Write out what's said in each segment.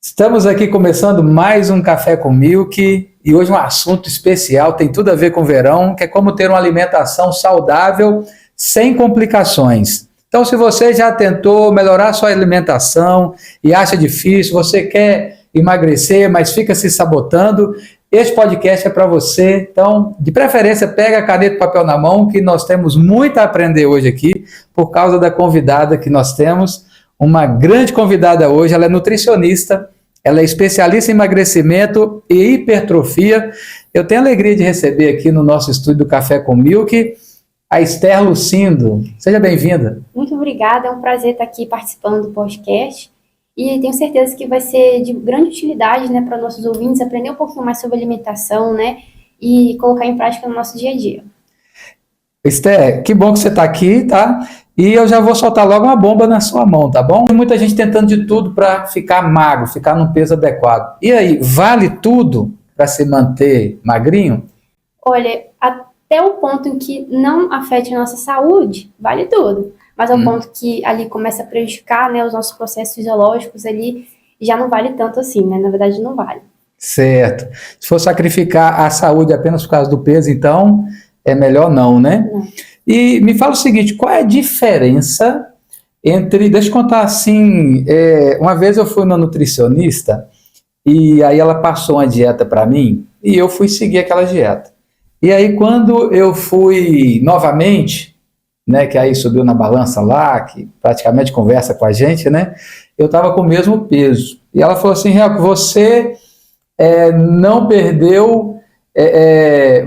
Estamos aqui começando mais um Café com Milk e hoje um assunto especial, tem tudo a ver com o verão, que é como ter uma alimentação saudável sem complicações. Então, se você já tentou melhorar sua alimentação e acha difícil, você quer emagrecer, mas fica se sabotando, este podcast é para você. Então, de preferência, pega a caneta e papel na mão, que nós temos muito a aprender hoje aqui, por causa da convidada que nós temos. Uma grande convidada hoje, ela é nutricionista, ela é especialista em emagrecimento e hipertrofia. Eu tenho a alegria de receber aqui no nosso estúdio do Café com Milk a Esther Lucindo. Seja bem-vinda. Muito obrigada, é um prazer estar aqui participando do podcast e tenho certeza que vai ser de grande utilidade, né, para nossos ouvintes aprender um pouquinho mais sobre alimentação, né, e colocar em prática no nosso dia a dia. Esther, que bom que você está aqui, tá? E eu já vou soltar logo uma bomba na sua mão, tá bom? Tem muita gente tentando de tudo para ficar magro, ficar num peso adequado. E aí, vale tudo para se manter magrinho? Olha, até o ponto em que não afete a nossa saúde, vale tudo. Mas ao ponto que ali começa a prejudicar, né, os nossos processos fisiológicos ali, já não vale tanto assim, né? Na verdade, não vale. Certo. Se for sacrificar a saúde apenas por causa do peso, então é melhor não, né? Não. E me fala o seguinte, qual é a diferença entre... Deixa eu contar assim, uma vez eu fui uma nutricionista e aí ela passou uma dieta para mim e eu fui seguir aquela dieta. E aí quando eu fui novamente, né, que aí subiu na balança lá, que praticamente conversa com a gente, né, eu estava com o mesmo peso. E ela falou assim, Real, você não perdeu...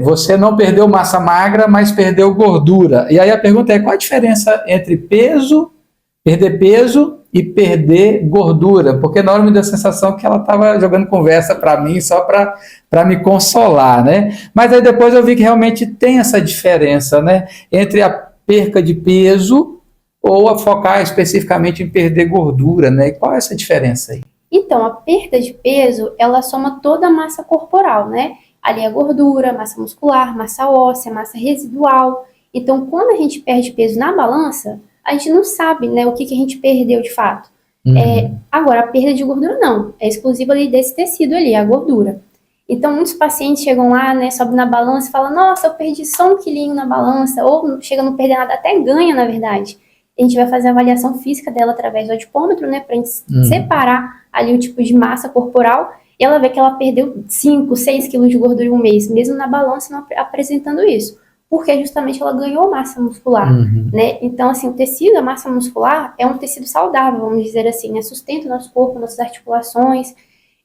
você não perdeu massa magra, mas perdeu gordura. E aí a pergunta é, qual a diferença entre perder peso e perder gordura? Porque na hora me deu a sensação que ela estava jogando conversa para mim, só para me consolar, né? Mas aí depois eu vi que realmente tem essa diferença, né? Entre a perca de peso ou a focar especificamente em perder gordura, né? E qual é essa diferença aí? Então, a perda de peso, ela soma toda a massa corporal, né? Ali a gordura, massa muscular, massa óssea, massa residual. Então, quando a gente perde peso na balança, a gente não sabe, né, o que a gente perdeu de fato. Agora, a perda de gordura não, é exclusiva ali desse tecido ali, a gordura. Então, muitos pacientes chegam lá, né, sobem na balança e falam, nossa, eu perdi só 1 quilinho na balança, ou chega a não perder nada, até ganha, na verdade. A gente vai fazer a avaliação física dela através do adipômetro, né, pra gente separar ali o tipo de massa corporal. E ela vê que ela perdeu 5, 6 quilos de gordura em um mês, mesmo na balança não apresentando isso. Porque justamente ela ganhou massa muscular, né? Então, assim, o tecido, a massa muscular, é um tecido saudável, vamos dizer assim, né? Sustenta o nosso corpo, nossas articulações.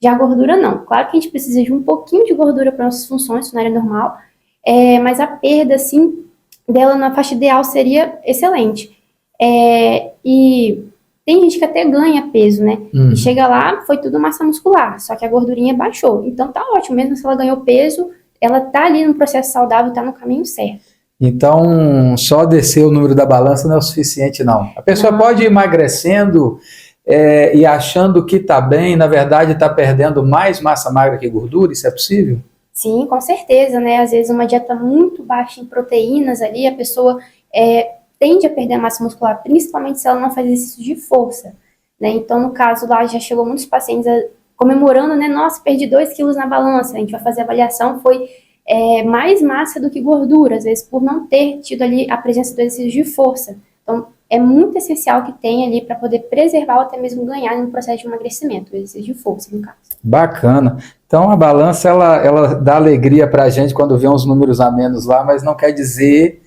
Já a gordura, não. Claro que a gente precisa de um pouquinho de gordura para nossas funções, na área normal, mas a perda, assim, dela na faixa ideal seria excelente. E... tem gente que até ganha peso, né? E chega lá, foi tudo massa muscular, só que a gordurinha baixou. Então tá ótimo, mesmo se ela ganhou peso, ela tá ali no processo saudável, tá no caminho certo. Então, só descer o número da balança não é o suficiente, não. A pessoa pode ir emagrecendo e achando que tá bem, na verdade tá perdendo mais massa magra que gordura, isso é possível? Sim, com certeza, né? Às vezes uma dieta muito baixa em proteínas ali, a pessoa... tende a perder a massa muscular, principalmente se ela não faz exercício de força, né? Então, no caso lá, já chegou muitos pacientes comemorando, né? Nossa, perdi 2 quilos na balança. A gente vai fazer a avaliação, foi mais massa do que gordura, às vezes por não ter tido ali a presença do exercício de força. Então, é muito essencial que tenha ali para poder preservar ou até mesmo ganhar no processo de emagrecimento, o exercício de força, no caso. Bacana. Então, a balança, ela dá alegria para a gente quando vê uns números a menos lá, mas não quer dizer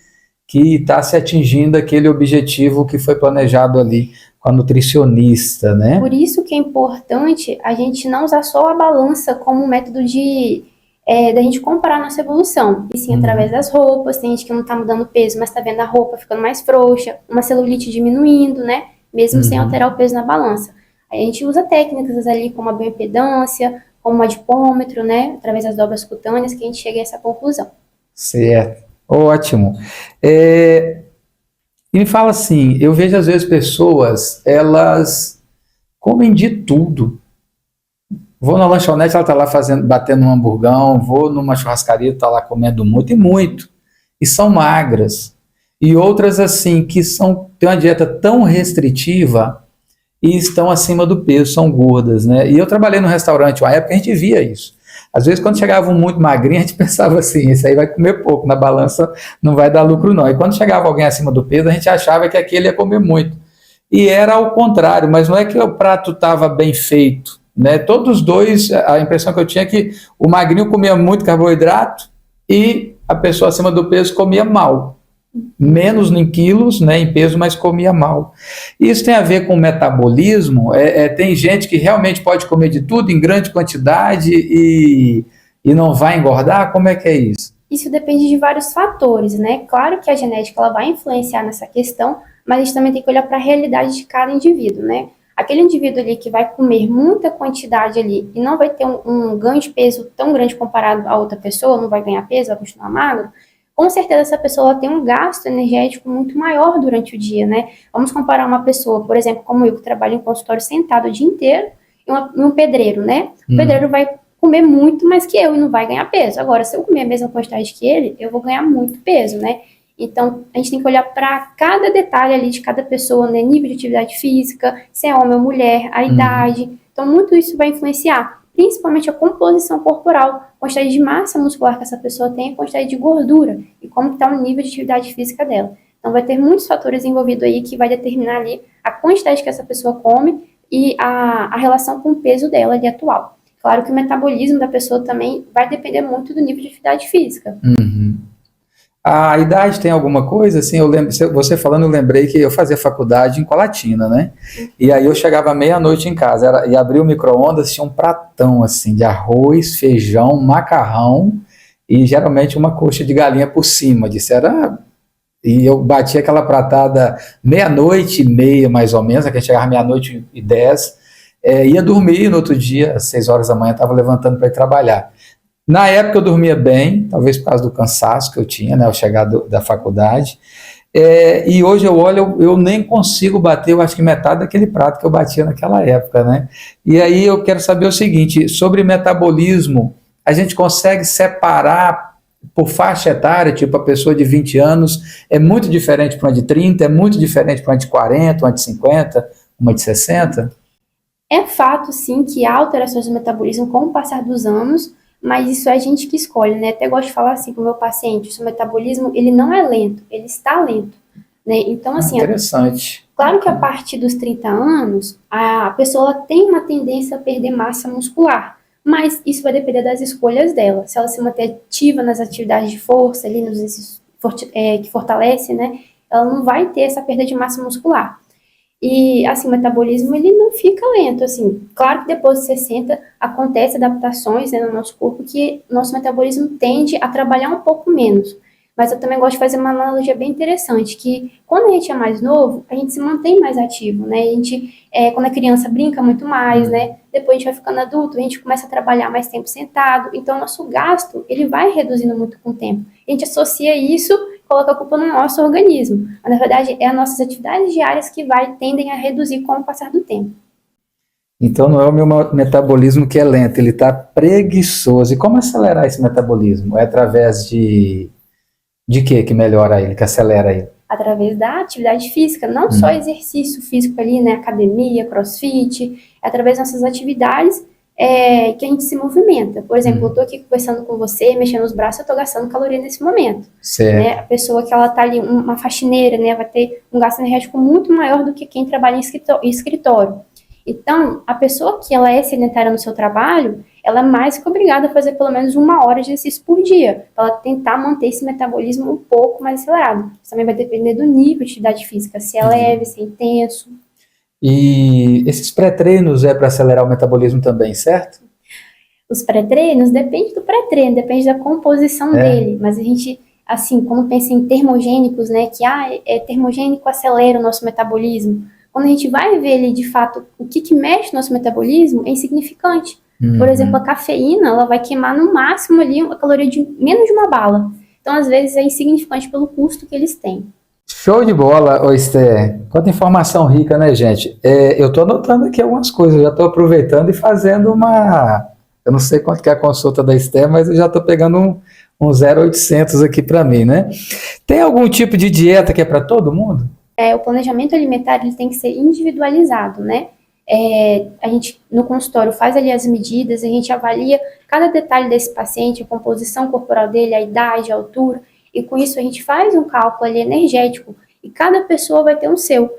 que está se atingindo aquele objetivo que foi planejado ali com a nutricionista, né? Por isso que é importante a gente não usar só a balança como método da gente comparar nossa evolução, e sim através das roupas. Tem gente que não está mudando peso, mas está vendo a roupa ficando mais frouxa, uma celulite diminuindo, né? Mesmo sem alterar o peso na balança. Aí a gente usa técnicas ali como a bioimpedância, como o adipômetro, né? Através das dobras cutâneas que a gente chega a essa conclusão. Certo. Ótimo. E me fala assim, eu vejo às vezes pessoas, elas comem de tudo. Vou na lanchonete, ela está lá batendo um hamburgão, vou numa churrascaria, está lá comendo muito e muito. E são magras. E outras assim, que têm uma dieta tão restritiva e estão acima do peso, são gordas, né? E eu trabalhei no restaurante uma época, a gente via isso. Às vezes, quando chegava um muito magrinho, a gente pensava assim, esse aí vai comer pouco, na balança não vai dar lucro não. E quando chegava alguém acima do peso, a gente achava que aquele ia comer muito. E era ao contrário, mas não é que o prato estava bem feito, né? Todos os dois, a impressão que eu tinha é que o magrinho comia muito carboidrato e a pessoa acima do peso comia mal. Menos em quilos, né, em peso, mas comia mal. Isso tem a ver com o metabolismo. Tem gente que realmente pode comer de tudo em grande quantidade e não vai engordar? Como é que é isso? Isso depende de vários fatores, né? Claro que a genética ela vai influenciar nessa questão, mas a gente também tem que olhar para a realidade de cada indivíduo, né? Aquele indivíduo ali que vai comer muita quantidade ali e não vai ter um ganho de peso tão grande comparado a outra pessoa, não vai ganhar peso, vai continuar magro, com certeza essa pessoa tem um gasto energético muito maior durante o dia, né? Vamos comparar uma pessoa, por exemplo, como eu, que trabalho em consultório sentado o dia inteiro, e um pedreiro, né? O pedreiro vai comer muito mais que eu e não vai ganhar peso. Agora, se eu comer a mesma quantidade que ele, eu vou ganhar muito peso, né? Então, a gente tem que olhar para cada detalhe ali de cada pessoa, né? Nível de atividade física, se é homem ou mulher, a idade. Então, muito isso vai influenciar, principalmente a composição corporal, quantidade de massa muscular que essa pessoa tem, quantidade de gordura e como está o nível de atividade física dela. Então, vai ter muitos fatores envolvidos aí que vai determinar ali a quantidade que essa pessoa come e a relação com o peso dela ali atual. Claro que o metabolismo da pessoa também vai depender muito do nível de atividade física. A idade tem alguma coisa? Assim, eu lembro, você falando, eu lembrei que eu fazia faculdade em Colatina, né? E aí eu chegava meia-noite em casa e abria o micro-ondas, tinha um pratão assim de arroz, feijão, macarrão e geralmente uma coxa de galinha por cima. E eu batia aquela pratada meia-noite e meia, mais ou menos, que a gente chegava meia-noite e 10, ia dormir no outro dia, às 6 horas da manhã, estava levantando para ir trabalhar. Na época eu dormia bem, talvez por causa do cansaço que eu tinha, né, ao chegar da faculdade, e hoje eu olho, eu nem consigo bater, eu acho que metade daquele prato que eu batia naquela época, né? E aí eu quero saber o seguinte, sobre metabolismo, a gente consegue separar por faixa etária, tipo a pessoa de 20 anos, é muito diferente para uma de 30, é muito diferente para uma de 40, uma de 50, uma de 60? É fato, sim, que há alterações no metabolismo com o passar dos anos, mas isso é a gente que escolhe, né? Até gosto de falar assim para o meu paciente, o seu metabolismo, ele não é lento, ele está lento, né? Então, assim, Interessante. claro que a partir dos 30 anos, a pessoa ela tem uma tendência a perder massa muscular, mas isso vai depender das escolhas dela. Se ela se manter ativa nas atividades de força, ali nos exercícios que fortalece, né? Ela não vai ter essa perda de massa muscular. E, assim, o metabolismo, ele não fica lento, assim. Claro que depois dos 60 acontece adaptações, né, no nosso corpo que nosso metabolismo tende a trabalhar um pouco menos. Mas eu também gosto de fazer uma analogia bem interessante, que quando a gente é mais novo, a gente se mantém mais ativo, né? A gente, quando é criança, brinca muito mais, né? Depois a gente vai ficando adulto, a gente começa a trabalhar mais tempo sentado. Então, o nosso gasto, ele vai reduzindo muito com o tempo. A gente associa isso, coloca a culpa no nosso organismo. Mas, na verdade, é as nossas atividades diárias que tendem a reduzir com o passar do tempo. Então não é o meu metabolismo que é lento, ele está preguiçoso. E como acelerar esse metabolismo? É através de quê que melhora ele, que acelera ele? Através da atividade física, não só exercício físico ali, né, academia, crossfit, é através das nossas atividades que a gente se movimenta. Por exemplo, eu estou aqui conversando com você, mexendo os braços, eu estou gastando caloria nesse momento. Certo. Né? A pessoa que ela está ali, uma faxineira, né, vai ter um gasto energético muito maior do que quem trabalha em escritório. Então, a pessoa que ela é sedentária no seu trabalho, ela é mais que obrigada a fazer pelo menos 1 hora de exercício por dia, para ela tentar manter esse metabolismo um pouco mais acelerado. Isso também vai depender do nível de atividade física, se é leve, se é intenso. E esses pré-treinos é para acelerar o metabolismo também, certo? Os pré-treinos, depende do pré-treino, depende da composição dele, mas a gente, assim, quando pensa em termogênicos, né, que termogênico acelera o nosso metabolismo, quando a gente vai ver ali, de fato, o que mexe no nosso metabolismo, é insignificante. Por exemplo, a cafeína, ela vai queimar no máximo ali a caloria de menos de uma bala. Então, às vezes, é insignificante pelo custo que eles têm. Show de bola, ô Esther. Quanta informação rica, né, gente? Eu estou anotando aqui algumas coisas, eu já estou aproveitando e fazendo eu não sei quanto que é a consulta da Esther, mas eu já estou pegando um 0800 aqui para mim, né? Tem algum tipo de dieta que é para todo mundo? o planejamento alimentar ele tem que ser individualizado, né? A gente, no consultório, faz ali as medidas, a gente avalia cada detalhe desse paciente, a composição corporal dele, a idade, a altura, e com isso a gente faz um cálculo ali energético, e cada pessoa vai ter o seu,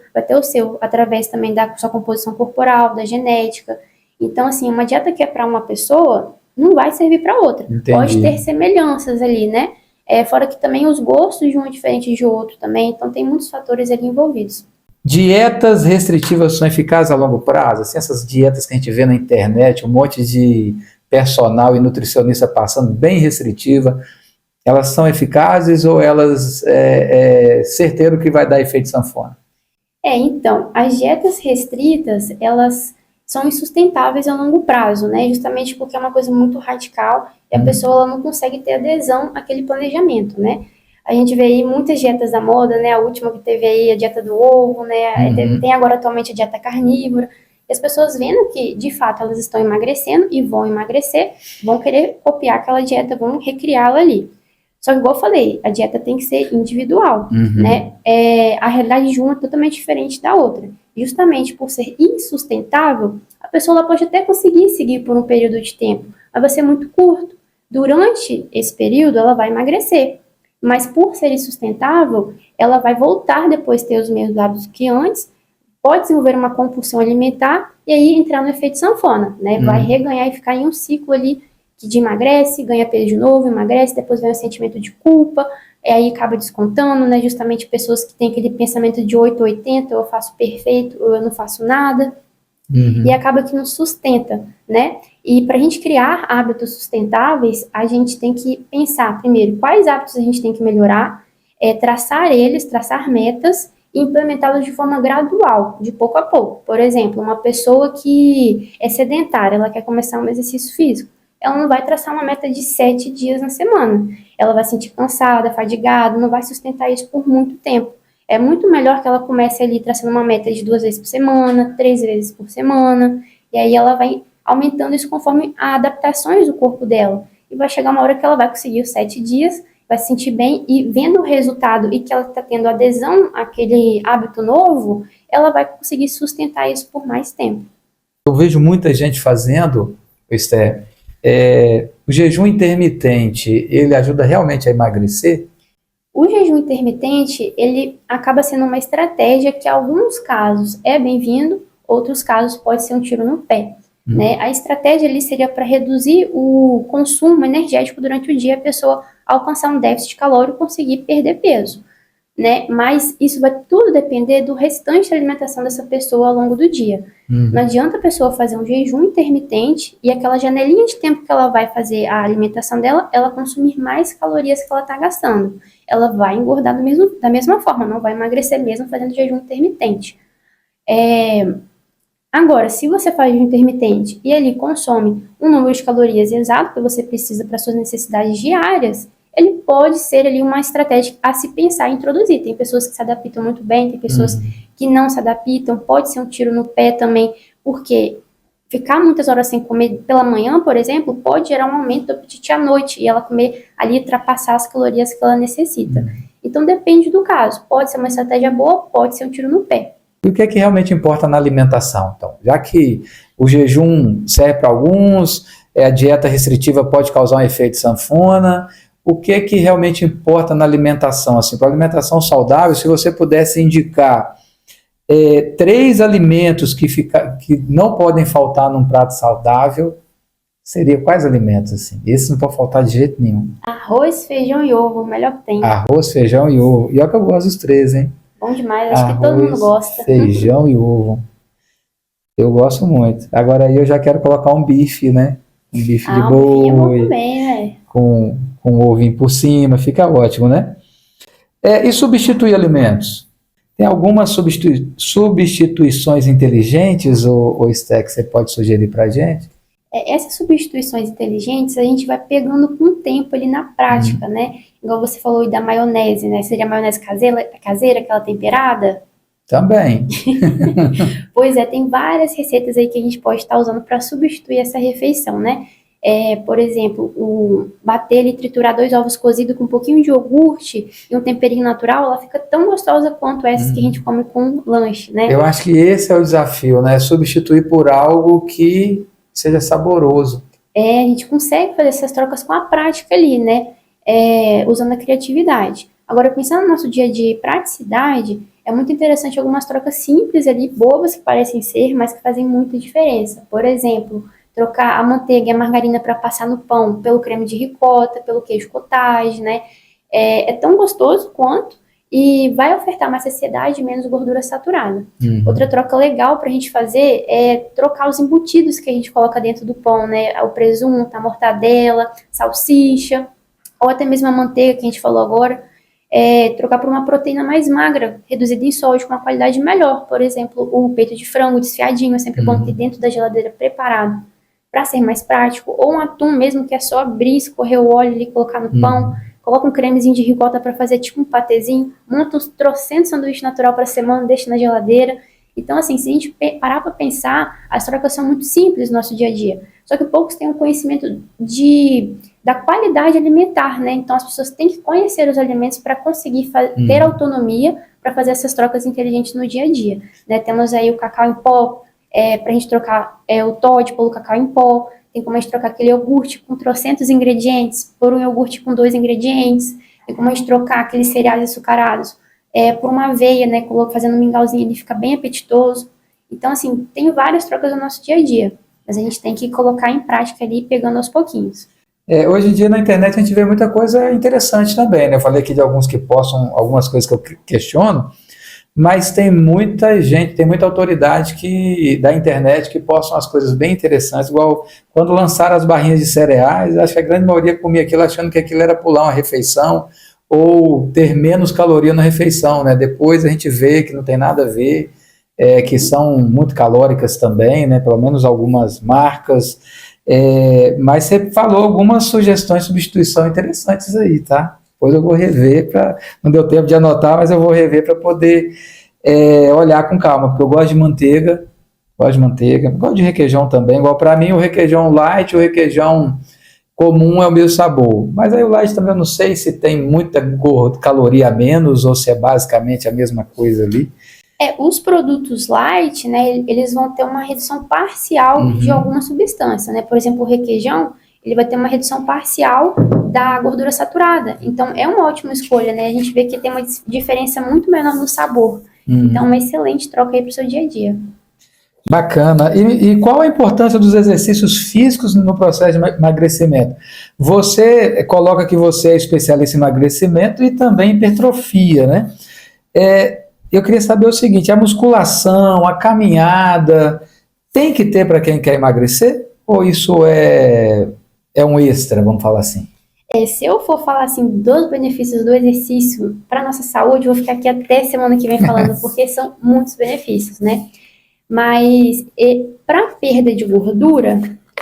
através também da sua composição corporal, da genética. Então, assim, uma dieta que é para uma pessoa, não vai servir para outra. Entendi. Pode ter semelhanças ali, né? Fora que também os gostos de um é diferente de outro também, então tem muitos fatores ali envolvidos. Dietas restritivas são eficazes a longo prazo? Assim, essas dietas que a gente vê na internet, um monte de personal e nutricionista passando bem restritiva, elas são eficazes ou elas certeiro que vai dar efeito sanfona? Então, as dietas restritas, elas são insustentáveis a longo prazo, né? Justamente porque é uma coisa muito radical e a pessoa ela não consegue ter adesão àquele planejamento, né? A gente vê aí muitas dietas da moda, né? A última que teve aí, a dieta do ovo, né? Tem agora atualmente a dieta carnívora. E as pessoas vendo que, de fato, elas estão emagrecendo e vão emagrecer, vão querer copiar aquela dieta, vão recriá-la ali. Só que, igual eu falei, a dieta tem que ser individual, né? A realidade de uma é totalmente diferente da outra. Justamente por ser insustentável, a pessoa ela pode até conseguir seguir por um período de tempo, mas vai ser muito curto. Durante esse período, ela vai emagrecer. Mas por ser insustentável, ela vai voltar depois a ter os mesmos hábitos que antes, pode desenvolver uma compulsão alimentar e aí entrar no efeito sanfona, né? Vai reganhar e ficar em um ciclo ali de emagrece, ganha peso de novo, emagrece, depois vem o sentimento de culpa, aí acaba descontando, né? Justamente pessoas que têm aquele pensamento de 8 ou 80, eu faço perfeito, ou eu não faço nada, e acaba que não sustenta, né? E para a gente criar hábitos sustentáveis, a gente tem que pensar, primeiro, quais hábitos a gente tem que melhorar, traçar metas e implementá-los de forma gradual, de pouco a pouco. Por exemplo, uma pessoa que é sedentária, ela quer começar um exercício físico, ela não vai traçar uma meta de 7 dias na semana. Ela vai se sentir cansada, fadigada, não vai sustentar isso por muito tempo. É muito melhor que ela comece ali traçando uma meta de 2 vezes por semana, 3 vezes por semana, e aí ela vai aumentando isso conforme as adaptações do corpo dela. E vai chegar uma hora que ela vai conseguir os 7 dias, vai se sentir bem, e vendo o resultado e que ela está tendo adesão àquele hábito novo, ela vai conseguir sustentar isso por mais tempo. Eu vejo muita gente fazendo, Esther, o jejum intermitente, ele ajuda realmente a emagrecer? O jejum intermitente, ele acaba sendo uma estratégia que, em alguns casos, é bem-vindo, outros casos pode ser um tiro no pé. Né? A estratégia ali seria para reduzir o consumo energético durante o dia, a pessoa alcançar um déficit calórico e conseguir perder peso. Né? Mas isso vai tudo depender do restante da alimentação dessa pessoa ao longo do dia. Não adianta a pessoa fazer um jejum intermitente e aquela janelinha de tempo que ela vai fazer a alimentação dela, ela consumir mais calorias que ela está gastando. Ela vai engordar da mesma forma, não vai emagrecer mesmo fazendo jejum intermitente. Agora, se você faz jejum intermitente e ele consome um número de calorias exato que você precisa para suas necessidades diárias, ele pode ser ali uma estratégia a se pensar em introduzir. Tem pessoas que se adaptam muito bem, tem pessoas que não se adaptam, pode ser um tiro no pé também, porque ficar muitas horas sem comer pela manhã, por exemplo, pode gerar um aumento do apetite à noite e ela comer ali, ultrapassar as calorias que ela necessita. Então depende do caso, pode ser uma estratégia boa, pode ser um tiro no pé. E o que é que realmente importa na alimentação, então? Já que o jejum serve para alguns, a dieta restritiva pode causar um efeito sanfona, o que é que realmente importa na alimentação? Assim, para a alimentação saudável, se você pudesse indicar 3 alimentos que não podem faltar num prato saudável, seria quais alimentos? Assim? Esses não pode faltar de jeito nenhum. Arroz, feijão e ovo, o melhor que tem. Arroz, feijão e ovo. E olha que eu gosto dos 3, hein? Bom demais, acho que todo mundo gosta. Feijão e ovo. Eu gosto muito. Agora aí eu já quero colocar um bife, né? Um bife de boi. É bom também, né? Com um ovinho por cima, fica ótimo, né? E substituir alimentos? Tem algumas substituições inteligentes, ou Esther, que você pode sugerir para a gente? Essas substituições inteligentes a gente vai pegando com o tempo ali na prática, né? Igual você falou da maionese, né? Seria a maionese caseira, aquela temperada? Também. Pois é, tem várias receitas aí que a gente pode estar usando para substituir essa refeição, né? Por exemplo, bater e triturar 2 ovos cozidos com um pouquinho de iogurte e um temperinho natural, ela fica tão gostosa quanto essas que a gente come com lanche, né? Eu acho que esse é o desafio, né? Substituir por algo que seja saboroso. A gente consegue fazer essas trocas com a prática ali, né? Usando a criatividade. Agora, pensando no nosso dia a dia e praticidade, é muito interessante algumas trocas simples ali, bobas que parecem ser, mas que fazem muita diferença. Por exemplo, trocar a manteiga e a margarina para passar no pão pelo creme de ricota, pelo queijo cottage, né? É tão gostoso quanto e vai ofertar mais saciedade e menos gordura saturada. Outra troca legal para a gente fazer é trocar os embutidos que a gente coloca dentro do pão, né? O presunto, a mortadela, salsicha, ou até mesmo a manteiga que a gente falou agora. Trocar por uma proteína mais magra, reduzida em sódio, com uma qualidade melhor. Por exemplo, o peito de frango desfiadinho, é sempre bom ter dentro da geladeira preparado para ser mais prático. Ou um atum mesmo, que é só abrir, escorrer o óleo e colocar no pão. Coloca um cremezinho de ricota para fazer tipo um patezinho. Monta uns trocentos sanduíche natural para semana, deixa na geladeira. Então, assim, se a gente parar para pensar, as trocas são muito simples no nosso dia a dia. Só que poucos têm um conhecimento da qualidade alimentar, né? Então, as pessoas têm que conhecer os alimentos para conseguir ter autonomia para fazer essas trocas inteligentes no dia a dia, né? Temos aí o cacau em pó, para a gente trocar o Toddy pelo cacau em pó. Tem como a gente trocar aquele iogurte com trocentos ingredientes por um iogurte com 2 ingredientes. Tem como a gente trocar aqueles cereais açucarados por uma aveia, né? Fazendo um mingauzinho, ele fica bem apetitoso. Então, assim, tem várias trocas no nosso dia a dia, mas a gente tem que colocar em prática ali, pegando aos pouquinhos. Hoje em dia na internet a gente vê muita coisa interessante também, né? Eu falei aqui de alguns que postam algumas coisas que eu questiono, mas tem muita gente, tem muita autoridade da internet que postam as coisas bem interessantes, igual quando lançaram as barrinhas de cereais, acho que a grande maioria comia aquilo achando que aquilo era pular uma refeição ou ter menos caloria na refeição, né? Depois a gente vê que não tem nada a ver, que são muito calóricas também, né? Pelo menos algumas marcas. Mas você falou algumas sugestões de substituição interessantes aí, tá? Depois eu vou rever, não deu tempo de anotar, mas eu vou rever para poder olhar com calma, porque eu gosto de manteiga, gosto de requeijão também, igual para mim o requeijão light, o requeijão comum é o mesmo sabor, mas aí o light também eu não sei se tem muita caloria a menos ou se é basicamente a mesma coisa ali. Os produtos light, né, eles vão ter uma redução parcial de alguma substância, né? Por exemplo, o requeijão, ele vai ter uma redução parcial da gordura saturada. Então, é uma ótima escolha, né? A gente vê que tem uma diferença muito menor no sabor. Então, uma excelente troca aí para o seu dia a dia. Bacana. E qual a importância dos exercícios físicos no processo de emagrecimento? Você coloca que você é especialista em emagrecimento e também em hipertrofia, né? Eu queria saber o seguinte, a musculação, a caminhada, tem que ter para quem quer emagrecer? Ou isso é um extra, vamos falar assim? Se eu for falar assim dos benefícios do exercício para a nossa saúde, eu vou ficar aqui até semana que vem falando, porque são muitos benefícios, né? Mas para perda de gordura,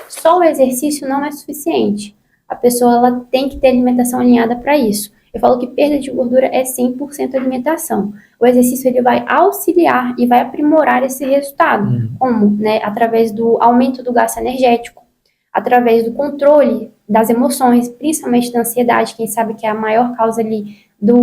só o exercício não é suficiente. A pessoa ela tem que ter alimentação alinhada para isso. Eu falo que perda de gordura é 100% alimentação. O exercício ele vai auxiliar e vai aprimorar esse resultado. Como? Né? Através do aumento do gasto energético, através do controle das emoções, principalmente da ansiedade, quem sabe que é a maior causa ali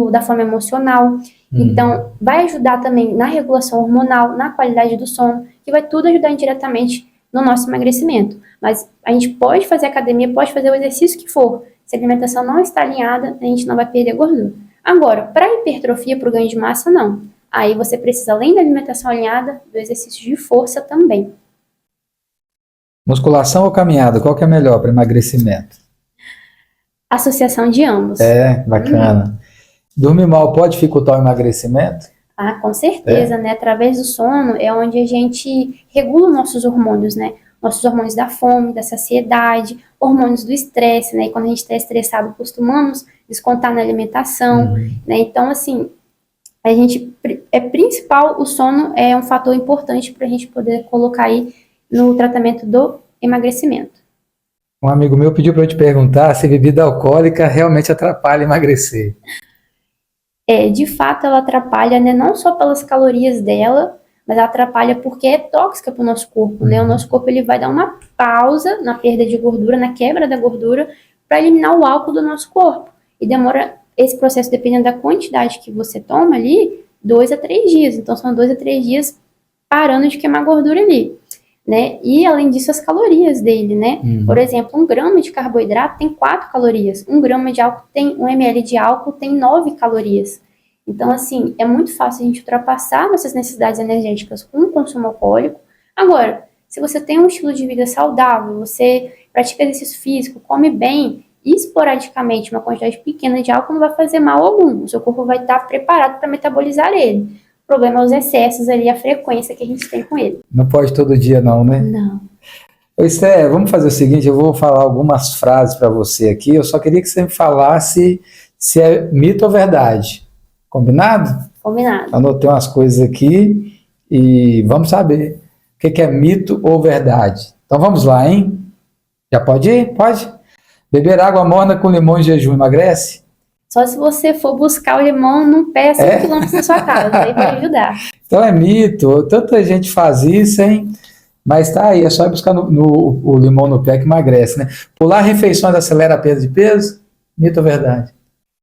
da fome emocional. Então, vai ajudar também na regulação hormonal, na qualidade do sono, que vai tudo ajudar indiretamente no nosso emagrecimento. Mas a gente pode fazer academia, pode fazer o exercício que for. Se a alimentação não está alinhada, a gente não vai perder gordura. Agora, para hipertrofia, para o ganho de massa, não. Aí você precisa, além da alimentação alinhada, do exercício de força também. Musculação ou caminhada? Qual que é melhor para emagrecimento? Associação de ambos. Bacana. Dormir mal pode dificultar o emagrecimento? Com certeza, né? Através do sono é onde a gente regula nossos hormônios, né? Nossos hormônios da fome, da saciedade, hormônios do estresse, né? E quando a gente está estressado, costumamos descontar na alimentação, né? Então, assim, principal, o sono é um fator importante para a gente poder colocar aí no tratamento do emagrecimento. Um amigo meu pediu para eu te perguntar se bebida alcoólica realmente atrapalha emagrecer. De fato, ela atrapalha, né? Não só pelas calorias dela, mas ela atrapalha porque é tóxica para o nosso corpo, né? O nosso corpo ele vai dar uma pausa na perda de gordura, na quebra da gordura, para eliminar o álcool do nosso corpo. E demora esse processo, dependendo da quantidade que você toma ali, 2 a 3 dias. Então, são 2 a 3 dias parando de queimar gordura ali, né? E, além disso, as calorias dele, né? Por exemplo, 1 grama de carboidrato tem 4 calorias. 1 grama de álcool tem, 1 ml de álcool tem 9 calorias. Então, assim, é muito fácil a gente ultrapassar nossas necessidades energéticas com o consumo alcoólico. Agora, se você tem um estilo de vida saudável, você pratica exercício físico, come bem, esporadicamente, uma quantidade pequena de álcool não vai fazer mal algum. O seu corpo vai estar preparado para metabolizar ele. O problema é os excessos ali, a frequência que a gente tem com ele. Não pode todo dia não, né? Não. Ô, Esté, vamos fazer o seguinte, eu vou falar algumas frases para você aqui, eu só queria que você me falasse se é mito ou verdade. Combinado? Combinado. Anotei umas coisas aqui e vamos saber o que é mito ou verdade. Então vamos lá, hein? Já pode ir? Pode? Beber água morna com limão em jejum emagrece? Só se você for buscar o limão num pé 5 quilômetros da sua casa, aí vai ajudar. Então é mito, tanta gente faz isso, hein? Mas tá aí, é só ir buscar o limão no pé que emagrece, né? Pular refeições acelera a perda de peso? Mito ou verdade?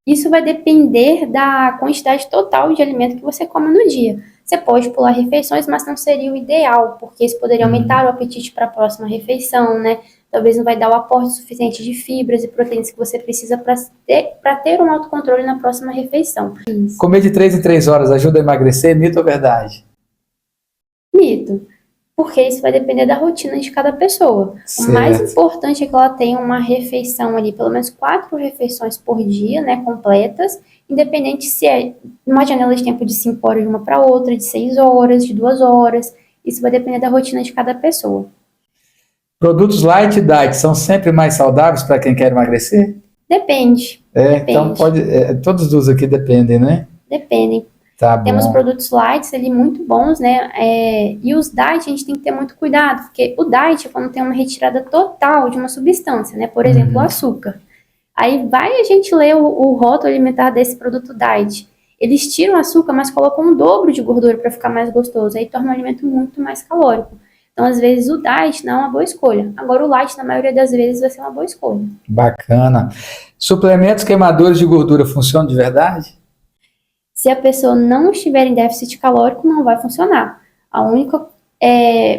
Isso vai depender da quantidade total de alimento que você come no dia. Você pode pular refeições, mas não seria o ideal, porque isso poderia aumentar o apetite para a próxima refeição, né? Talvez não vai dar o aporte suficiente de fibras e proteínas que você precisa para ter um autocontrole na próxima refeição. Isso. Comer de 3 em 3 horas ajuda a emagrecer? Mito ou verdade? Mito. Porque isso vai depender da rotina de cada pessoa. Certo. O mais importante é que ela tenha uma refeição ali, pelo menos 4 refeições por dia, né, completas, independente se é uma janela de tempo de 5 horas de uma para outra, de 6 horas, de 2 horas. Isso vai depender da rotina de cada pessoa. Produtos light e diet são sempre mais saudáveis para quem quer emagrecer? Depende. Então todos os aqui dependem, né? Dependem. Tá bom. Temos produtos light ali muito bons, né? E os diet a gente tem que ter muito cuidado, porque o diet é quando tem uma retirada total de uma substância, né? Por exemplo, o açúcar. Aí vai a gente ler o rótulo alimentar desse produto diet. Eles tiram o açúcar, mas colocam um dobro de gordura para ficar mais gostoso. Aí torna o alimento muito mais calórico. Então, às vezes, o diet não é uma boa escolha. Agora, o light, na maioria das vezes, vai ser uma boa escolha. Bacana. Suplementos queimadores de gordura funcionam de verdade? Se a pessoa não estiver em déficit calórico, não vai funcionar. A única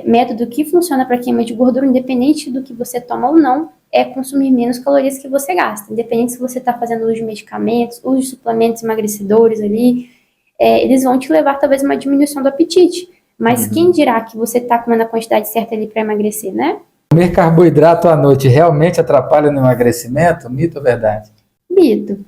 método que funciona para queima de gordura, independente do que você toma ou não, é consumir menos calorias que você gasta. Independente se você está fazendo uso de medicamentos, uso de suplementos emagrecedores ali, eles vão te levar talvez a uma diminuição do apetite. Mas quem dirá que você está comendo a quantidade certa ali para emagrecer, né? Comer carboidrato à noite realmente atrapalha no emagrecimento? Mito ou verdade? Mito.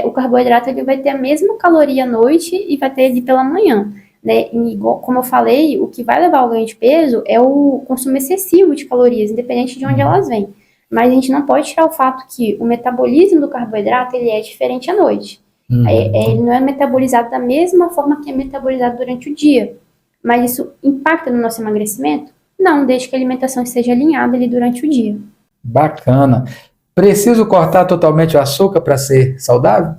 O carboidrato ele vai ter a mesma caloria à noite e vai ter ele pela manhã. Né? E, como eu falei, o que vai levar ao ganho de peso é o consumo excessivo de calorias, independente de onde elas vêm. Mas a gente não pode tirar o fato que o metabolismo do carboidrato ele é diferente à noite. Ele não é metabolizado da mesma forma que é metabolizado durante o dia. Mas isso impacta no nosso emagrecimento? Não, desde que a alimentação esteja alinhada ali durante o dia. Bacana. Preciso cortar totalmente o açúcar para ser saudável?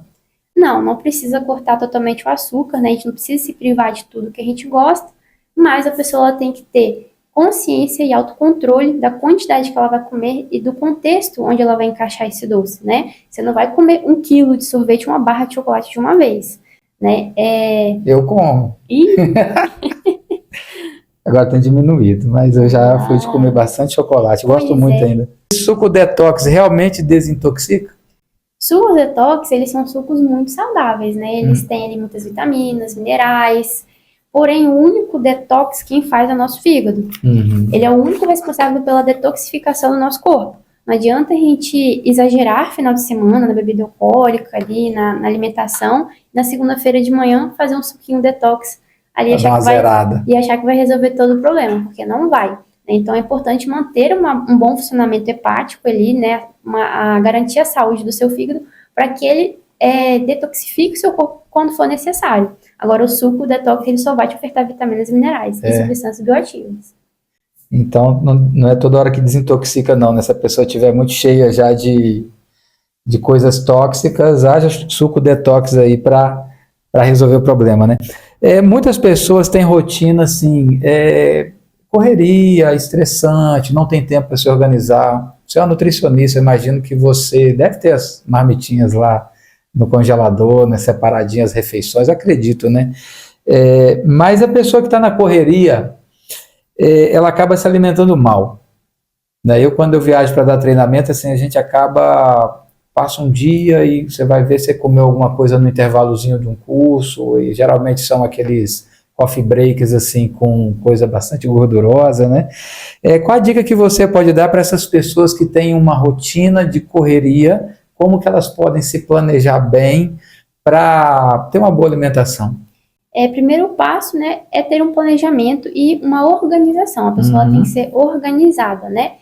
Não precisa cortar totalmente o açúcar, né? A gente não precisa se privar de tudo que a gente gosta, mas a pessoa ela tem que ter consciência e autocontrole da quantidade que ela vai comer e do contexto onde ela vai encaixar esse doce, né? Você não vai comer 1 quilo de sorvete, uma barra de chocolate de uma vez, né? Eu como. Agora tem diminuído, mas eu já fui de comer bastante chocolate. Gosto muito ainda. Suco detox realmente desintoxica? Sucos detox, eles são sucos muito saudáveis, né? Eles têm ali muitas vitaminas, minerais. Porém, o único detox quem faz é o nosso fígado. Ele é o único responsável pela detoxificação do nosso corpo. Não adianta a gente exagerar final de semana na bebida alcoólica, ali na alimentação, na segunda-feira de manhã fazer um suquinho detox ali achar que vai resolver todo o problema, porque não vai. Então é importante manter um bom funcionamento hepático ali, né, a garantir a saúde do seu fígado para que ele detoxifique o seu corpo quando for necessário. Agora o suco detox ele só vai te ofertar vitaminas e minerais e substâncias bioativas. Então não é toda hora que desintoxica não, né? Se a pessoa estiver muito cheia já de coisas tóxicas, haja suco detox aí para resolver o problema, né? Muitas pessoas têm rotina assim, correria, estressante, não tem tempo para se organizar. Você é uma nutricionista, eu imagino que você deve ter as marmitinhas lá no congelador, né, separadinhas as refeições, acredito, né? Mas a pessoa que está na correria, ela acaba se alimentando mal, né? Quando eu viajo para dar treinamento, assim, a gente passa um dia e você vai ver se comeu alguma coisa no intervalozinho de um curso, e geralmente são aqueles coffee breaks, assim, com coisa bastante gordurosa, né? Qual a dica que você pode dar para essas pessoas que têm uma rotina de correria, como que elas podem se planejar bem para ter uma boa alimentação? Primeiro passo, né, é ter um planejamento e uma organização. A pessoa tem que ser organizada, né?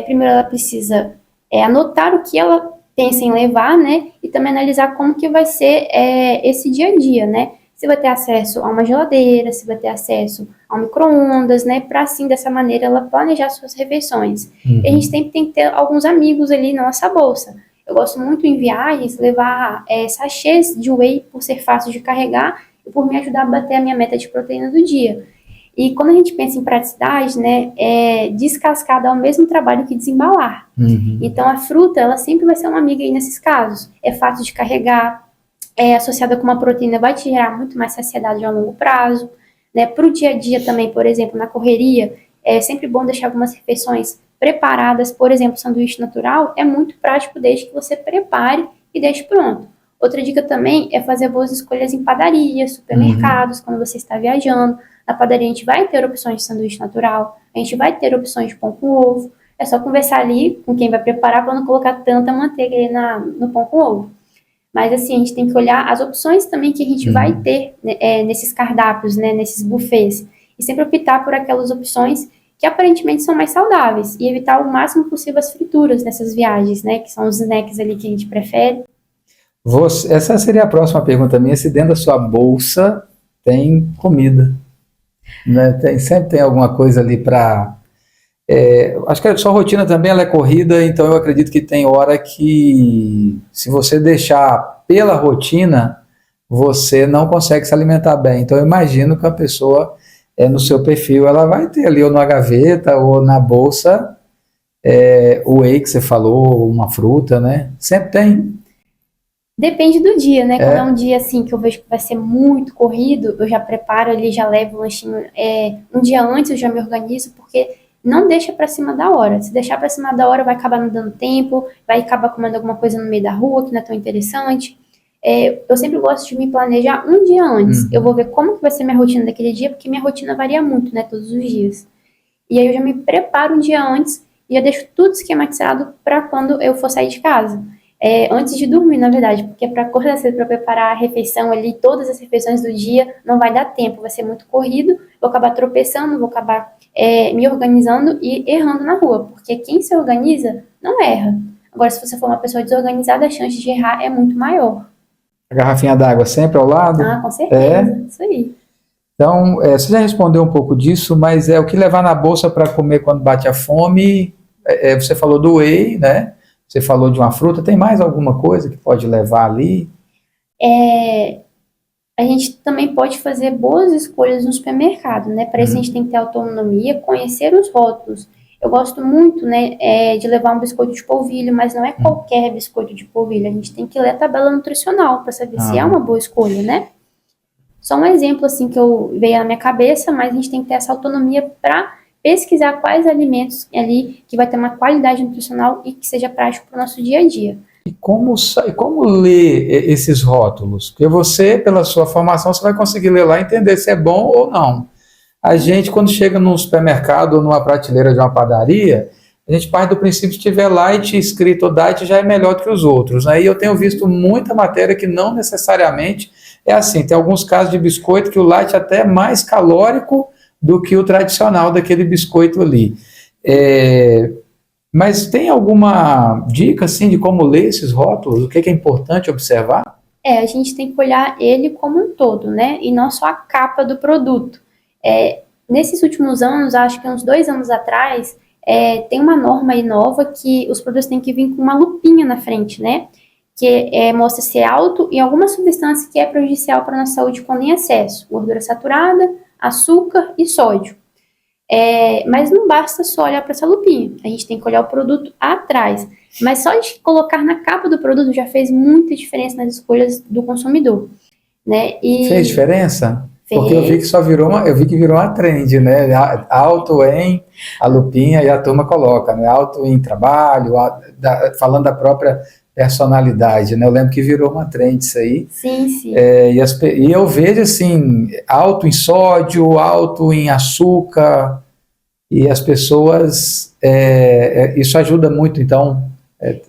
Primeiro ela precisa anotar o que ela pensa em levar, né? E também analisar como que vai ser esse dia a dia, né? Se vai ter acesso a uma geladeira, se vai ter acesso a um micro-ondas, né? Para assim, dessa maneira, ela planejar suas refeições. E a gente sempre tem que ter alguns amigos ali na nossa bolsa. Eu gosto muito em viagens levar sachês de whey por ser fácil de carregar e por me ajudar a bater a minha meta de proteína do dia. E quando a gente pensa em praticidade, né, descascar dá o mesmo trabalho que desembalar. Então a fruta, ela sempre vai ser uma amiga aí nesses casos. É fácil de carregar, associada com uma proteína, vai te gerar muito mais saciedade a longo prazo, né? Para o dia a dia também, por exemplo, na correria, é sempre bom deixar algumas refeições preparadas, por exemplo, sanduíche natural, é muito prático desde que você prepare e deixe pronto. Outra dica também é fazer boas escolhas em padarias, supermercados, quando você está viajando. Na padaria a gente vai ter opções de sanduíche natural, a gente vai ter opções de pão com ovo. É só conversar ali com quem vai preparar para não colocar tanta manteiga aí no pão com ovo. Mas assim, a gente tem que olhar as opções também que a gente vai ter nesses cardápios, né, nesses buffets. E sempre optar por aquelas opções que aparentemente são mais saudáveis. E evitar o máximo possível as frituras nessas viagens, né, que são os snacks ali que a gente prefere. Essa seria a próxima pergunta minha, se dentro da sua bolsa tem comida, né? Sempre tem alguma coisa ali para... acho que a sua rotina também ela é corrida, então eu acredito que tem hora que, se você deixar pela rotina, você não consegue se alimentar bem. Então eu imagino que a pessoa, no seu perfil, ela vai ter ali ou na gaveta ou na bolsa, o whey que você falou, uma fruta, né? Sempre tem. Depende do dia, né? Quando é um dia assim que eu vejo que vai ser muito corrido, eu já preparo ali, já levo o lanchinho um dia antes, eu já me organizo, porque não deixa pra cima da hora. Se deixar pra cima da hora, vai acabar não dando tempo, vai acabar comendo alguma coisa no meio da rua que não é tão interessante. Eu sempre gosto de me planejar um dia antes. Eu vou ver como que vai ser minha rotina daquele dia, porque minha rotina varia muito, né? Todos os dias. E aí eu já me preparo um dia antes e já deixo tudo esquematizado para quando eu for sair de casa. Antes de dormir, na verdade, porque para acordar cedo para preparar a refeição ali, todas as refeições do dia, não vai dar tempo, vai ser muito corrido, vou acabar tropeçando, vou acabar me organizando e errando na rua, porque quem se organiza não erra. Agora, se você for uma pessoa desorganizada, a chance de errar é muito maior. A garrafinha d'água sempre ao lado? Ah, com certeza, isso aí. Então, você já respondeu um pouco disso, mas o que levar na bolsa para comer quando bate a fome? Você falou do whey, né? Você falou de uma fruta, tem mais alguma coisa que pode levar ali? A gente também pode fazer boas escolhas no supermercado, né? Para isso a gente tem que ter autonomia, conhecer os rótulos. Eu gosto muito, né, de levar um biscoito de polvilho, mas não é qualquer biscoito de polvilho. A gente tem que ler a tabela nutricional para saber se é uma boa escolha, né? Só um exemplo assim que veio na minha cabeça, mas a gente tem que ter essa autonomia para pesquisar quais alimentos ali que vai ter uma qualidade nutricional e que seja prático para o nosso dia a dia. E como ler esses rótulos? Porque você, pela sua formação, você vai conseguir ler lá e entender se é bom ou não. A gente, quando chega num supermercado ou numa prateleira de uma padaria, a gente parte do princípio que se tiver light escrito ou diet já é melhor do que os outros. Aí eu tenho visto muita matéria que não necessariamente é assim. Tem alguns casos de biscoito que o light é até mais calórico do que o tradicional daquele biscoito ali. Mas tem alguma dica assim de como ler esses rótulos? O que é importante observar? A gente tem que olhar ele como um todo, né? E não só a capa do produto. Nesses últimos anos, acho que uns 2 anos atrás, tem uma norma aí nova que os produtos têm que vir com uma lupinha na frente, né? que mostra ser alto em alguma substância que é prejudicial para a nossa saúde quando em excesso, gordura saturada, açúcar e sódio. Mas não basta só olhar para essa lupinha, a gente tem que olhar o produto atrás. Mas só de colocar na capa do produto já fez muita diferença nas escolhas do consumidor, né? Fez diferença? Fez. Porque eu vi que virou uma trend, né? Alto em a lupinha e a turma coloca, né? Alto em trabalho, falando da própria personalidade, né? Eu lembro que virou uma trend isso aí. Sim, sim. E eu vejo assim, alto em sódio, alto em açúcar, e as pessoas, isso ajuda muito, então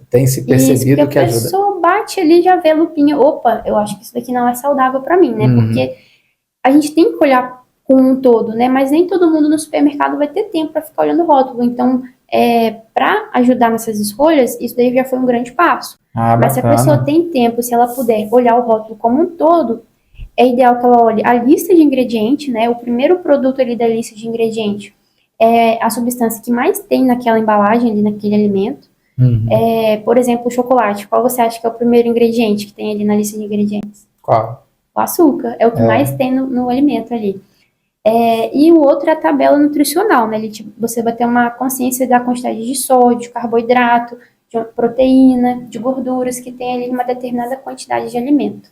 tem se percebido isso, que ajuda. A pessoa bate ali e já vê a lupinha, opa, eu acho que isso daqui não é saudável para mim, né? Porque a gente tem que olhar com um todo, né? Mas nem todo mundo no supermercado vai ter tempo para ficar olhando o rótulo. Então, para ajudar nessas escolhas, isso daí já foi um grande passo. Mas se a pessoa tem tempo, se ela puder olhar o rótulo como um todo, é ideal que ela olhe a lista de ingredientes, né? O primeiro produto ali da lista de ingredientes é a substância que mais tem naquela embalagem, ali naquele alimento. Por exemplo, o chocolate. Qual você acha que é o primeiro ingrediente que tem ali na lista de ingredientes? Qual? O açúcar. É o que mais tem no alimento ali. E o outro é a tabela nutricional, né? Você vai ter uma consciência da quantidade de sódio, carboidrato, de proteína, de gorduras que tem ali uma determinada quantidade de alimento.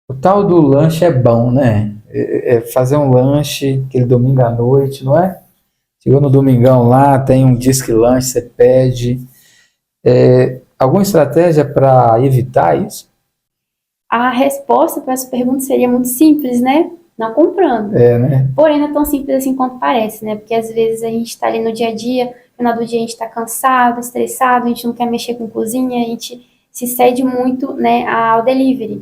O tal do lanche é bom, né? Fazer um lanche aquele domingo à noite, não é? Chegou no domingão lá, tem um disque lanche, você pede. Alguma estratégia para evitar isso? A resposta para essa pergunta seria muito simples, né? Não comprando. Né? Porém, não é tão simples assim quanto parece, né? Porque às vezes a gente está ali no dia a dia, no final do dia a gente está cansado, estressado, a gente não quer mexer com cozinha, a gente se cede muito, né, ao delivery.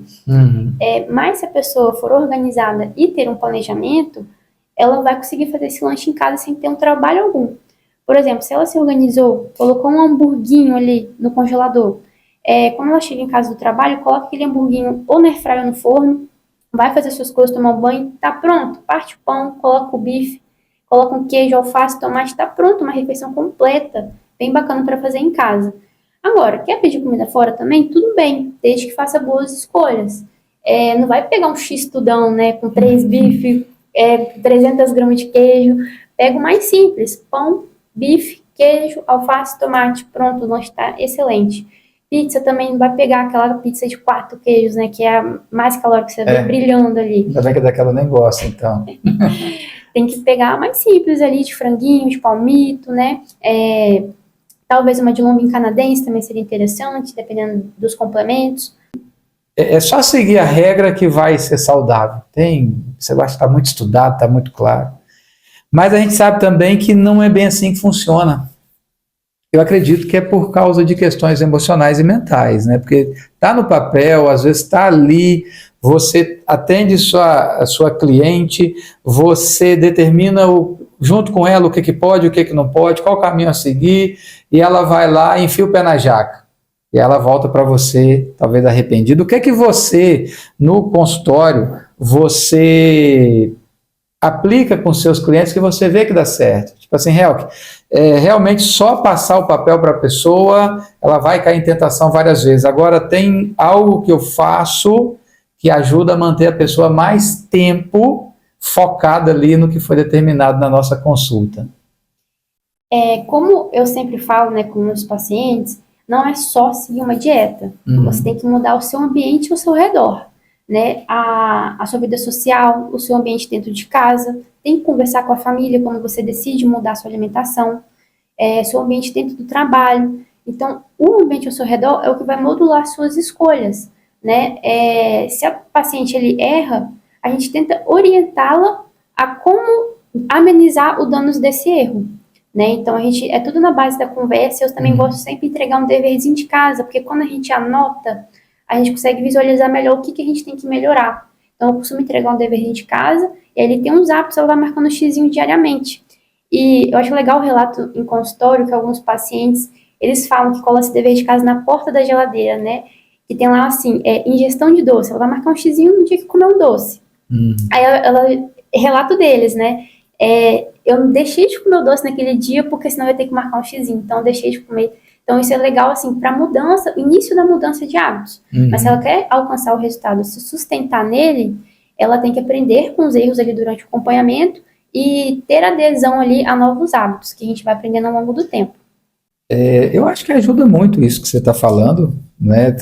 Mas se a pessoa for organizada e ter um planejamento, ela vai conseguir fazer esse lanche em casa sem ter um trabalho algum. Por exemplo, se ela se organizou, colocou um hamburguinho ali no congelador, quando ela chega em casa do trabalho, coloca aquele hamburguinho ou na airfryer ou no forno, vai fazer suas coisas, tomar um banho, tá pronto, parte o pão, coloca o bife, coloca um queijo, alface, tomate, tá pronto, uma refeição completa, bem bacana para fazer em casa. Agora, quer pedir comida fora também? Tudo bem, desde que faça boas escolhas. Não vai pegar um x-tudão, né, com 3 bifes, 300 gramas de queijo, pega o mais simples, pão, bife, queijo, alface, tomate, pronto, o lanche tá excelente. Pizza também não vai pegar aquela pizza de 4 queijos, né? Que é a mais calórica que você vê brilhando ali. Ainda bem que daquela eu nem gosto, então. Tem que pegar a mais simples ali, de franguinho, de palmito, né? Talvez uma de lombinho canadense também seria interessante, dependendo dos complementos. É só seguir a regra que vai ser saudável. Você vai estar muito estudado, está muito claro. Mas a gente sabe também que não é bem assim que funciona. Eu acredito que é por causa de questões emocionais e mentais, né? Porque está no papel, às vezes está ali, você atende a sua cliente, você determina junto com ela o que pode, o que não pode, qual caminho a seguir, e ela vai lá e enfia o pé na jaca. E ela volta para você, talvez arrependido. O que você, no consultório, você aplica com seus clientes que você vê que dá certo? Tipo assim, realmente só passar o papel para a pessoa, ela vai cair em tentação várias vezes. Agora, tem algo que eu faço que ajuda a manter a pessoa mais tempo focada ali no que foi determinado na nossa consulta. Como eu sempre falo, né, com meus pacientes, não é só seguir uma dieta. Você tem que mudar o seu ambiente ao seu redor, né? A sua vida social, o seu ambiente dentro de casa. Tem que conversar com a família quando você decide mudar a sua alimentação. Seu ambiente dentro do trabalho. Então, o ambiente ao seu redor é o que vai modular suas escolhas, né? Se a paciente ele erra, a gente tenta orientá-la a como amenizar o danos desse erro, né? Então, é tudo na base da conversa. Eu também gosto sempre de entregar um deverzinho de casa, porque quando a gente anota, a gente consegue visualizar melhor o que a gente tem que melhorar. Então, eu costumo entregar um deverzinho de casa, e aí ele tem uns hábitos, ela vai marcando um xizinho diariamente. E eu acho legal o relato em consultório que alguns pacientes, eles falam que colam esse dever de casa na porta da geladeira, né? Que tem lá, assim, ingestão de doce. Ela vai marcar um xizinho no dia que comer um doce. Aí ela relato deles, né? Eu deixei de comer o doce naquele dia, porque senão eu ia ter que marcar um xizinho. Então, eu deixei de comer Então, isso é legal, assim, para mudança, início da mudança de hábitos. Mas se ela quer alcançar o resultado, se sustentar nele, ela tem que aprender com os erros ali durante o acompanhamento e ter adesão ali a novos hábitos, que a gente vai aprendendo ao longo do tempo. Eu acho que ajuda muito isso que você está falando, né?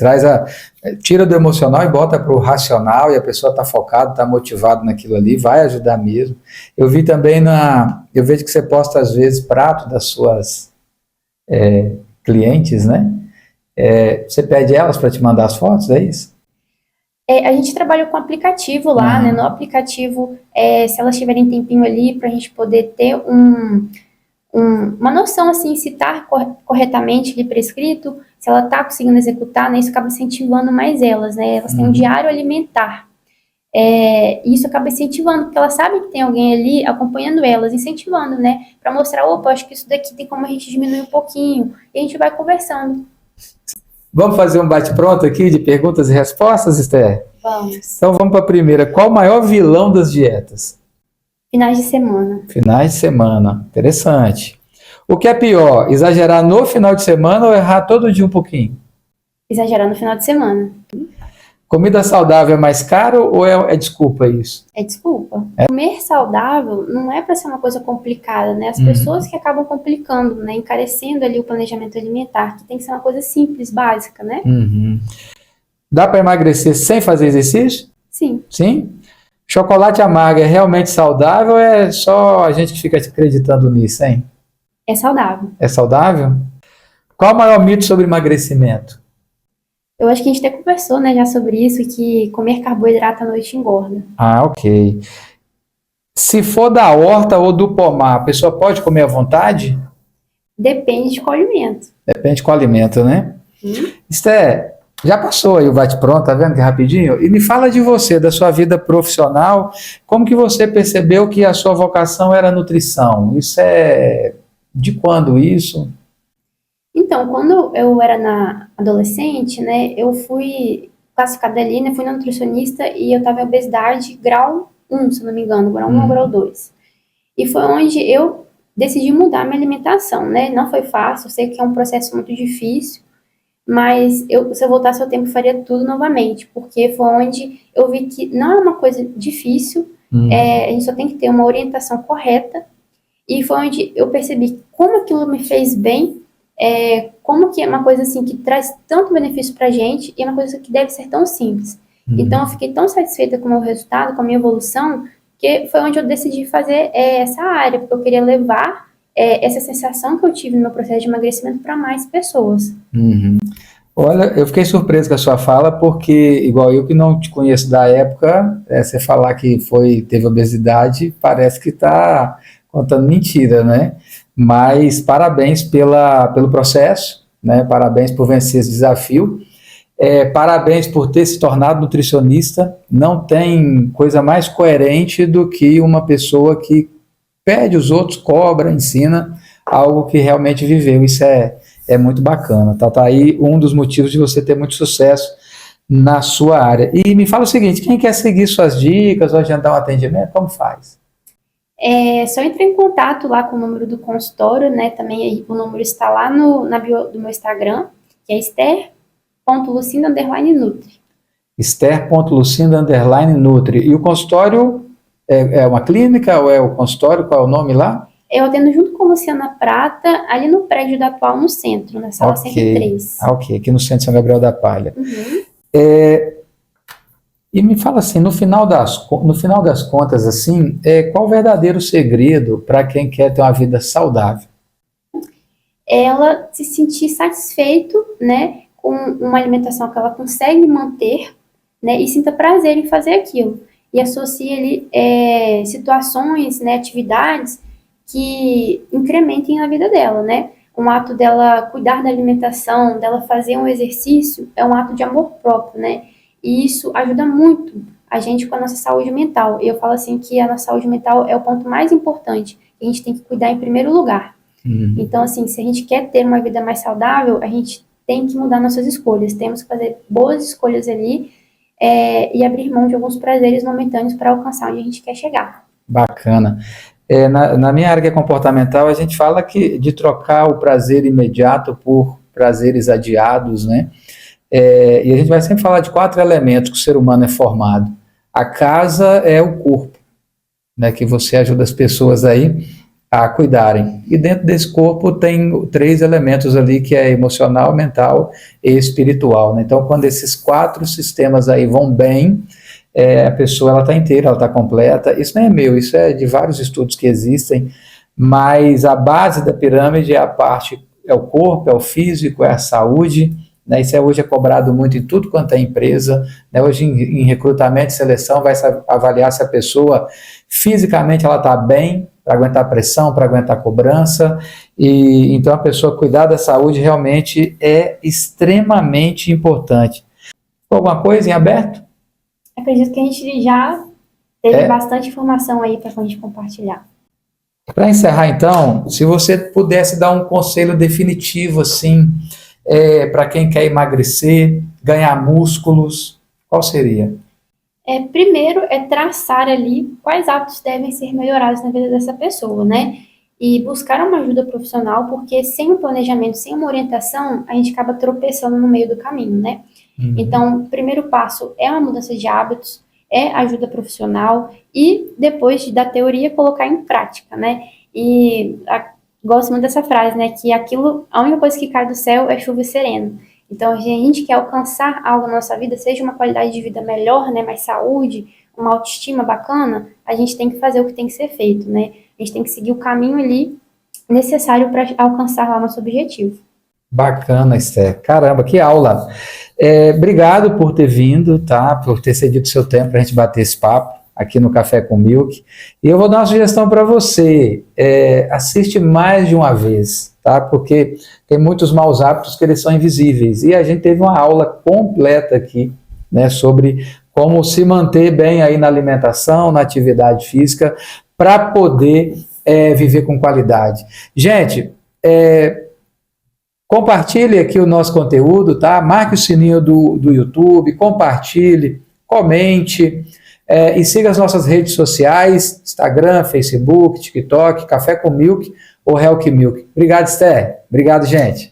Tira do emocional e bota para o racional, e a pessoa está focada, está motivada naquilo ali, vai ajudar mesmo. Eu vi também eu vejo que você posta às vezes prato das suas clientes, né? Você pede elas para te mandar as fotos, é isso? A gente trabalha com aplicativo lá, né? No aplicativo, se elas tiverem tempinho ali para a gente poder ter uma noção, assim, se está corretamente ali prescrito, se ela está conseguindo executar, né? Isso acaba incentivando mais elas, né? Elas têm um diário alimentar. E isso acaba incentivando, porque elas sabem que tem alguém ali acompanhando elas, incentivando, né? Para mostrar, opa, acho que isso daqui tem como a gente diminuir um pouquinho. E a gente vai conversando. Vamos fazer um bate-pronto aqui de perguntas e respostas, Esther? Vamos. Então vamos para a primeira. Qual o maior vilão das dietas? Finais de semana. Finais de semana. Interessante. O que é pior, exagerar no final de semana ou errar todo dia um pouquinho? Exagerar no final de semana. Comida saudável é mais caro ou é desculpa isso? É desculpa. Comer saudável não é para ser uma coisa complicada, né? As pessoas que acabam complicando, né? Encarecendo ali o planejamento alimentar, que tem que ser uma coisa simples, básica, né? Dá para emagrecer sem fazer exercício? Sim. Sim? Chocolate amargo é realmente saudável ou é só a gente que fica acreditando nisso, hein? É saudável. É saudável? Qual o maior mito sobre emagrecimento? Eu acho que a gente até conversou, né, já sobre isso, que comer carboidrato à noite engorda. Ah, ok. Se for da horta ou do pomar, a pessoa pode comer à vontade? Depende de qual alimento. Depende qual alimento, né? Esther, já passou aí o bate-pronto, tá vendo que é rapidinho? E me fala de você, da sua vida profissional, como que você percebeu que a sua vocação era nutrição? Isso é... De quando isso? Então, quando eu era adolescente, né, eu fui classificada ali, né, fui na nutricionista e eu tava em obesidade grau 1, se eu não me engano, grau 1 ou grau 2. E foi onde eu decidi mudar minha alimentação, né? Não foi fácil, eu sei que é um processo muito difícil, mas se eu voltasse ao tempo, eu faria tudo novamente, porque foi onde eu vi que não é uma coisa difícil, a gente só tem que ter uma orientação correta, e foi onde eu percebi como aquilo me fez bem, como que é uma coisa assim que traz tanto benefício pra gente, e é uma coisa que deve ser tão simples. Então eu fiquei tão satisfeita com o meu resultado, com a minha evolução, que foi onde eu decidi fazer essa área, porque eu queria levar essa sensação que eu tive no meu processo de emagrecimento para mais pessoas. Olha, eu fiquei surpreso com a sua fala, porque, igual eu que não te conheço da época, você falar que teve obesidade, parece que está contando mentira, né? Mas parabéns pelo processo, né? Parabéns por vencer esse desafio. Parabéns por ter se tornado nutricionista. Não tem coisa mais coerente do que uma pessoa que pede os outros, cobra, ensina algo que realmente viveu. Isso é muito bacana. Tá aí um dos motivos de você ter muito sucesso na sua área. E me fala o seguinte, quem quer seguir suas dicas ou agendar um atendimento, como faz? Só entrar em contato lá com o número do consultório, né? Também o número está lá na bio do meu Instagram, que é Esther.Lucinda_Nutri. Esther.Lucinda_Nutri. E o consultório é uma clínica ou é o consultório? Qual é o nome lá? Eu atendo junto com a Luciana Prata, ali no prédio da Atual, no centro, na sala 103. Ok, aqui no centro São Gabriel da Palha. E me fala assim, no final das contas, assim, qual o verdadeiro segredo para quem quer ter uma vida saudável? Ela se sentir satisfeito, né, com uma alimentação que ela consegue manter, né, e sinta prazer em fazer aquilo. E associe ali situações, né, atividades que incrementem a vida dela, né? Um ato dela cuidar da alimentação, dela fazer um exercício, é um ato de amor próprio, né? E isso ajuda muito a gente com a nossa saúde mental. E eu falo assim que a nossa saúde mental é o ponto mais importante. A gente tem que cuidar em primeiro lugar. Então, assim, se a gente quer ter uma vida mais saudável, a gente tem que mudar nossas escolhas. Temos que fazer boas escolhas ali e abrir mão de alguns prazeres momentâneos para alcançar onde a gente quer chegar. Bacana. Na minha área que é comportamental, a gente fala de trocar o prazer imediato por prazeres adiados, né? E a gente vai sempre falar de 4 elementos que o ser humano é formado. A casa é o corpo, né, que você ajuda as pessoas aí a cuidarem. E dentro desse corpo tem 3 elementos ali, que é emocional, mental e espiritual, né? Então, quando esses 4 sistemas aí vão bem, a pessoa ela está inteira, ela está completa. Isso não é meu, isso é de vários estudos que existem, mas a base da pirâmide é o corpo, é o físico, é a saúde, né? Isso hoje é cobrado muito em tudo quanto é empresa, né? Hoje em recrutamento e seleção vai avaliar se a pessoa fisicamente ela está bem, para aguentar pressão, para aguentar cobrança, e então a pessoa cuidar da saúde realmente é extremamente importante. Alguma coisa em aberto? Acredito que a gente já teve bastante informação aí para a gente compartilhar. Para encerrar, então, se você pudesse dar um conselho definitivo, assim, para quem quer emagrecer, ganhar músculos, qual seria? Primeiro é traçar ali quais hábitos devem ser melhorados na vida dessa pessoa, né? E buscar uma ajuda profissional, porque sem um planejamento, sem uma orientação, a gente acaba tropeçando no meio do caminho, né? Então, o primeiro passo é uma mudança de hábitos, é ajuda profissional e depois da teoria colocar em prática, né? E gosto muito dessa frase, né? Que a única coisa que cai do céu é chuva e sereno. Então, a gente quer alcançar algo na nossa vida, seja uma qualidade de vida melhor, né? Mais saúde, uma autoestima bacana, a gente tem que fazer o que tem que ser feito, né? A gente tem que seguir o caminho ali necessário para alcançar lá nosso objetivo. Bacana, Esther. Caramba, que aula! Obrigado por ter vindo, tá? Por ter cedido seu tempo para a gente bater esse papo aqui no Café com Milk. E eu vou dar uma sugestão para você. Assiste mais de uma vez, tá? Porque tem muitos maus hábitos que eles são invisíveis. E a gente teve uma aula completa aqui, né? Sobre como se manter bem aí na alimentação, na atividade física, para poder viver com qualidade. Gente, compartilhe aqui o nosso conteúdo, tá? Marque o sininho do YouTube, compartilhe, comente, e siga as nossas redes sociais, Instagram, Facebook, TikTok, Café com Milk ou Health Milk. Obrigado, Esther. Obrigado, gente.